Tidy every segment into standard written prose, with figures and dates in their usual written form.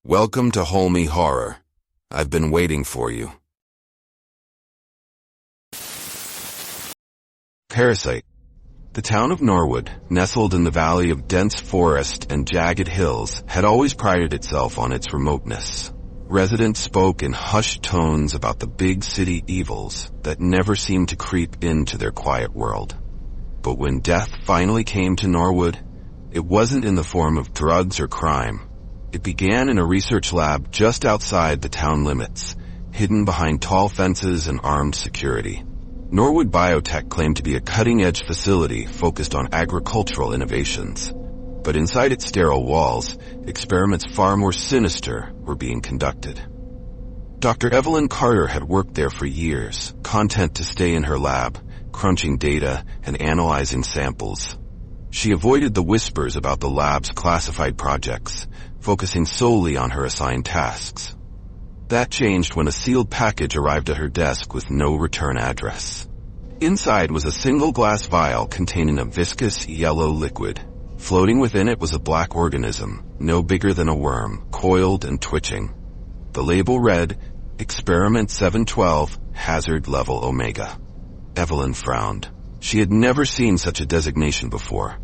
Welcome to Holme Horror. I've been waiting for you. Parasite. The town of Norwood, nestled in the valley of dense forest and jagged hills, had always prided itself on its remoteness. Residents spoke in hushed tones about the big city evils that never seemed to creep into their quiet world. But when death finally came to Norwood, it wasn't in the form of drugs or crime. It began in a research lab just outside the town limits, hidden behind tall fences and armed security. Norwood Biotech claimed to be a cutting-edge facility focused on agricultural innovations. But inside its sterile walls, experiments far more sinister were being conducted. Dr. Evelyn Carter had worked there for years, content to stay in her lab, crunching data and analyzing samples. She avoided the whispers about the lab's classified projects, focusing solely on her assigned tasks. That changed when a sealed package arrived at her desk with no return address. Inside was a single glass vial containing a viscous yellow liquid. Floating within it was a black organism, no bigger than a worm, coiled and twitching. The label read, Experiment 712, Hazard Level Omega. Evelyn frowned. She had never seen such a designation before.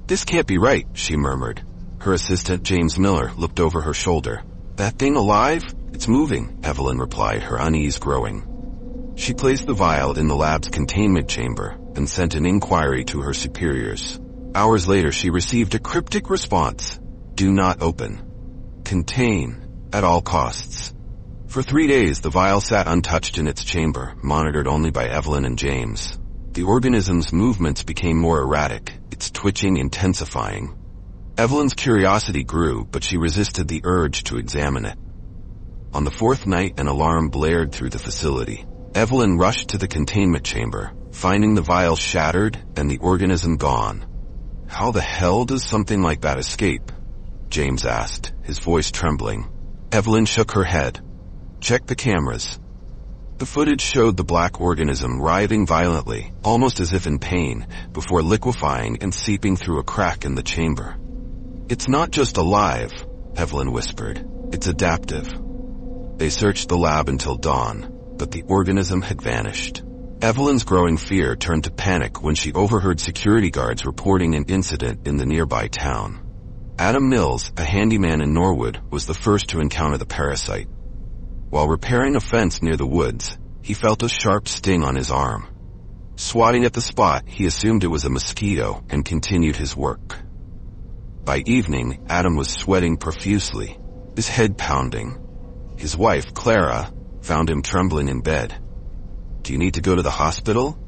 "This can't be right," she murmured. Her assistant, James Miller, looked over her shoulder. "That thing alive? It's moving," Evelyn replied, her unease growing. She placed the vial in the lab's containment chamber and sent an inquiry to her superiors. Hours later, she received a cryptic response. "Do not open. Contain at all costs." For 3 days, the vial sat untouched in its chamber, monitored only by Evelyn and James. The organism's movements became more erratic, its twitching intensifying. Evelyn's curiosity grew, but she resisted the urge to examine it. On the 4th night, an alarm blared through the facility. Evelyn rushed to the containment chamber, finding the vial shattered and the organism gone. "How the hell does something like that escape?" James asked, his voice trembling. Evelyn shook her head. "Check the cameras." The footage showed the black organism writhing violently, almost as if in pain, before liquefying and seeping through a crack in the chamber. "It's not just alive," Evelyn whispered. "It's adaptive." They searched the lab until dawn, but the organism had vanished. Evelyn's growing fear turned to panic when she overheard security guards reporting an incident in the nearby town. Adam Mills, a handyman in Norwood, was the first to encounter the parasite. While repairing a fence near the woods, he felt a sharp sting on his arm. Swatting at the spot, he assumed it was a mosquito and continued his work. By evening, Adam was sweating profusely, his head pounding. His wife, Clara, found him trembling in bed. "Do you need to go to the hospital?"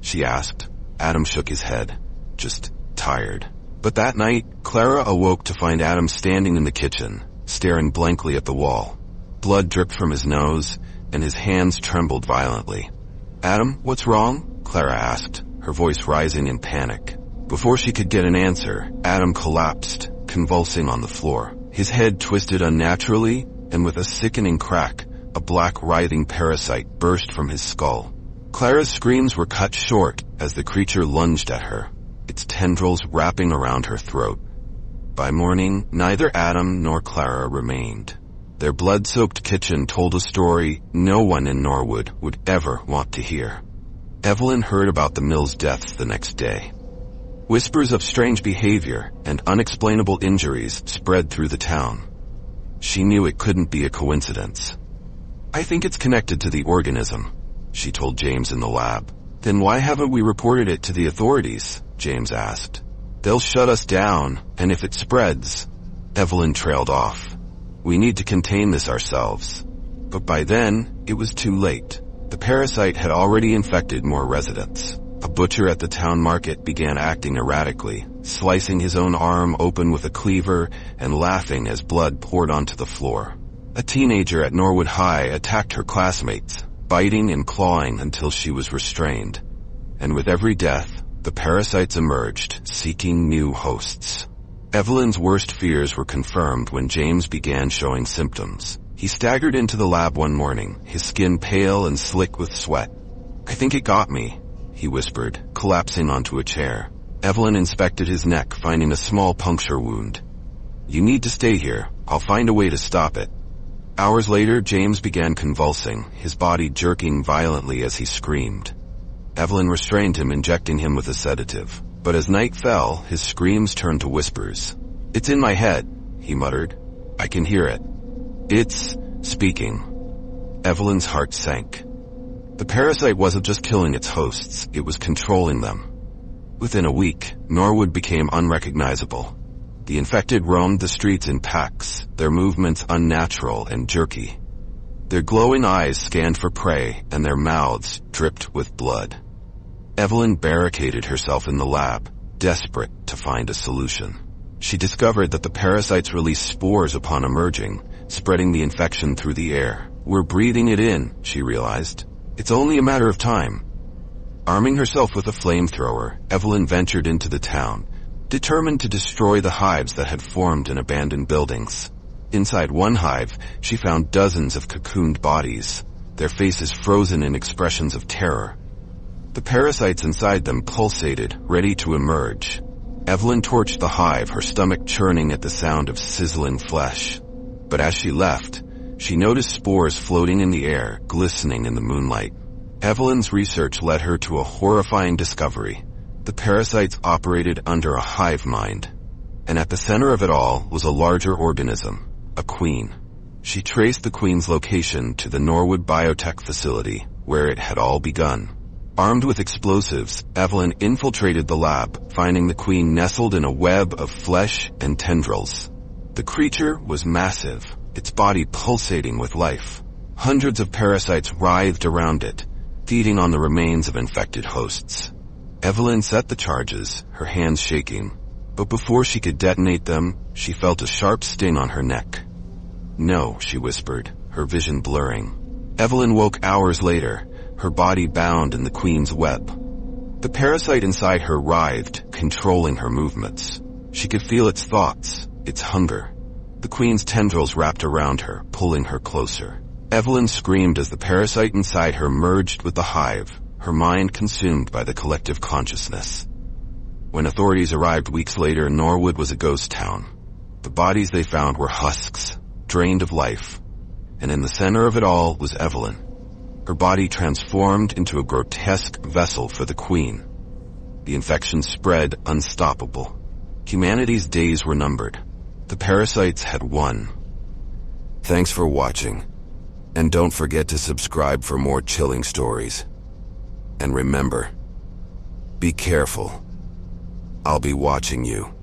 she asked. Adam shook his head, just tired. But that night, Clara awoke to find Adam standing in the kitchen, staring blankly at the wall. Blood dripped from his nose, and his hands trembled violently. "Adam, what's wrong?" Clara asked, her voice rising in panic. Before she could get an answer, Adam collapsed, convulsing on the floor. His head twisted unnaturally, and with a sickening crack, a black writhing parasite burst from his skull. Clara's screams were cut short as the creature lunged at her, its tendrils wrapping around her throat. By morning, neither Adam nor Clara remained. Their blood-soaked kitchen told a story no one in Norwood would ever want to hear. Evelyn heard about the Mills' deaths the next day. Whispers of strange behavior and unexplainable injuries spread through the town. She knew it couldn't be a coincidence. "I think it's connected to the organism," she told James in the lab. "Then why haven't we reported it to the authorities?" James asked. "They'll shut us down, and if it spreads..." Evelyn trailed off. "We need to contain this ourselves." But by then, it was too late. The parasite had already infected more residents. A butcher at the town market began acting erratically, slicing his own arm open with a cleaver and laughing as blood poured onto the floor. A teenager at Norwood High attacked her classmates, biting and clawing until she was restrained. And with every death, the parasites emerged, seeking new hosts. Evelyn's worst fears were confirmed when James began showing symptoms. He staggered into the lab one morning, his skin pale and slick with sweat. "I think it got me," he whispered, collapsing onto a chair. Evelyn inspected his neck, finding a small puncture wound. "You need to stay here," I'll find a way to stop it. Hours later, James began convulsing, his body jerking violently as he screamed. Evelyn restrained him, injecting him with a sedative. But as night fell, his screams turned to whispers. "It's in my head," he muttered. "I can hear it. It's speaking." Evelyn's heart sank. The parasite wasn't just killing its hosts, it was controlling them. Within a week, Norwood became unrecognizable. The infected roamed the streets in packs, their movements unnatural and jerky. Their glowing eyes scanned for prey, and their mouths dripped with blood. Evelyn barricaded herself in the lab, desperate to find a solution. She discovered that the parasites release spores upon emerging, spreading the infection through the air. "We're breathing it in," she realized. "It's only a matter of time." Arming herself with a flamethrower, Evelyn ventured into the town, determined to destroy the hives that had formed in abandoned buildings. Inside one hive, she found dozens of cocooned bodies, their faces frozen in expressions of terror. The parasites inside them pulsated, ready to emerge. Evelyn torched the hive, her stomach churning at the sound of sizzling flesh. But as she left, she noticed spores floating in the air, glistening in the moonlight. Evelyn's research led her to a horrifying discovery. The parasites operated under a hive mind. And at the center of it all was a larger organism, a queen. She traced the queen's location to the Norwood biotech facility, where it had all begun. Armed with explosives, Evelyn infiltrated the lab, finding the queen nestled in a web of flesh and tendrils. The creature was massive, its body pulsating with life. Hundreds of parasites writhed around it, feeding on the remains of infected hosts. Evelyn set the charges, her hands shaking, but before she could detonate them, she felt a sharp sting on her neck. "No," she whispered, her vision blurring. Evelyn woke hours later, her body bound in the queen's web. The parasite inside her writhed, controlling her movements. She could feel its thoughts, its hunger. The queen's tendrils wrapped around her, pulling her closer. Evelyn screamed as the parasite inside her merged with the hive, her mind consumed by the collective consciousness. When authorities arrived weeks later, Norwood was a ghost town. The bodies they found were husks, drained of life. And in the center of it all was Evelyn, her body transformed into a grotesque vessel for the queen. The infection spread unstoppable. Humanity's days were numbered. The parasites had won. Thanks for watching. And don't forget to subscribe for more chilling stories. And remember, be careful. I'll be watching you.